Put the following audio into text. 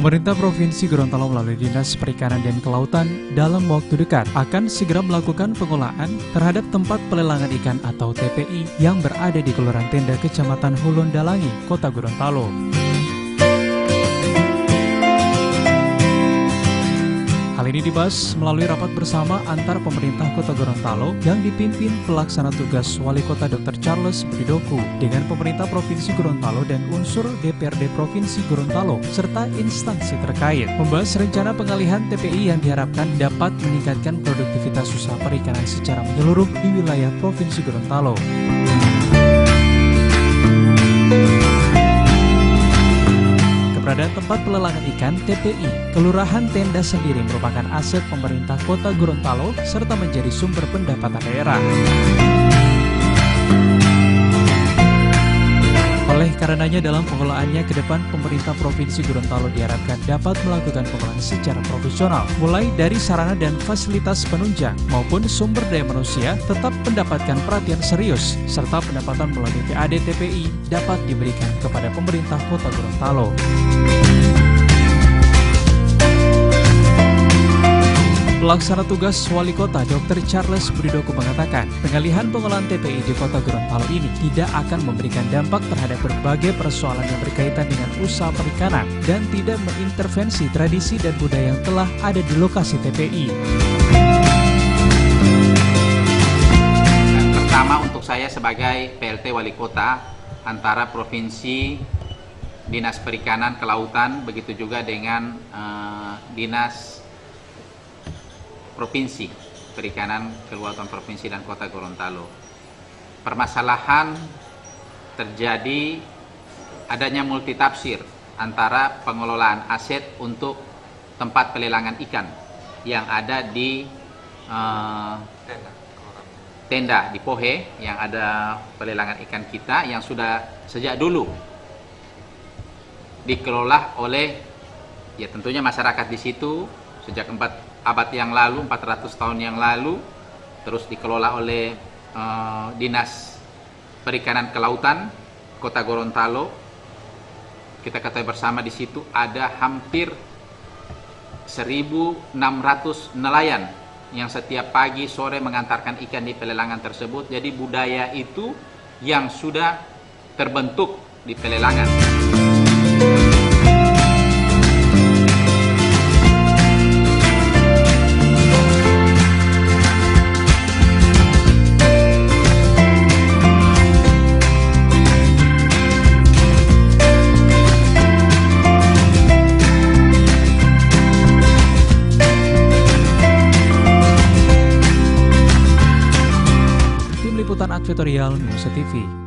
Pemerintah Provinsi Gorontalo melalui Dinas Perikanan dan Kelautan dalam waktu dekat akan segera melakukan pengolahan terhadap tempat pelelangan ikan atau TPI yang berada di Kelurahan Tenda, Kecamatan Hulun Dalangi, Kota Gorontalo. Hal ini dibahas melalui rapat bersama antar pemerintah Kota Gorontalo yang dipimpin pelaksana tugas Wali Kota Dr. Charles Budidoku dengan pemerintah Provinsi Gorontalo dan unsur DPRD Provinsi Gorontalo serta instansi terkait. Membahas rencana pengalihan TPI yang diharapkan dapat meningkatkan produktivitas usaha perikanan secara menyeluruh di wilayah Provinsi Gorontalo. Keberadaan tempat pelelangan ikan TPI Kelurahan Tenda sendiri merupakan aset pemerintah Kota Gorontalo serta menjadi sumber pendapatan daerah. Oleh karenanya dalam pengelolaannya ke depan pemerintah Provinsi Gorontalo diharapkan dapat melakukan pengolahan secara profesional, mulai dari sarana dan fasilitas penunjang maupun sumber daya manusia tetap mendapatkan perhatian serius, serta pendapatan melalui PAD TPI dapat diberikan kepada pemerintah Kota Gorontalo. Pelaksana tugas Wali Kota Dr. Charles Budidoku mengatakan, pengalihan pengolahan TPI di Kota Gorontalo ini tidak akan memberikan dampak terhadap berbagai persoalan yang berkaitan dengan usaha perikanan dan tidak mengintervensi tradisi dan budaya yang telah ada di lokasi TPI. Pertama untuk saya sebagai PLT Wali Kota antara Provinsi, Dinas Perikanan, Kelautan, begitu juga dengan Dinas Provinsi Perikanan, Kelautan Provinsi dan Kota Gorontalo. Permasalahan terjadi adanya multitafsir antara pengelolaan aset untuk tempat pelelangan ikan yang ada di Tenda di Pohe, yang ada pelelangan ikan kita yang sudah sejak dulu dikelola oleh ya tentunya masyarakat di situ sejak 4 abad yang lalu, 400 tahun yang lalu, terus dikelola oleh Dinas Perikanan Kelautan Kota Gorontalo. Kita ketahui bersama di situ ada hampir 1.600 nelayan yang setiap pagi sore mengantarkan ikan di pelelangan tersebut. Jadi budaya itu yang sudah terbentuk di pelelangan. Liputan Advertorial Nusa TV.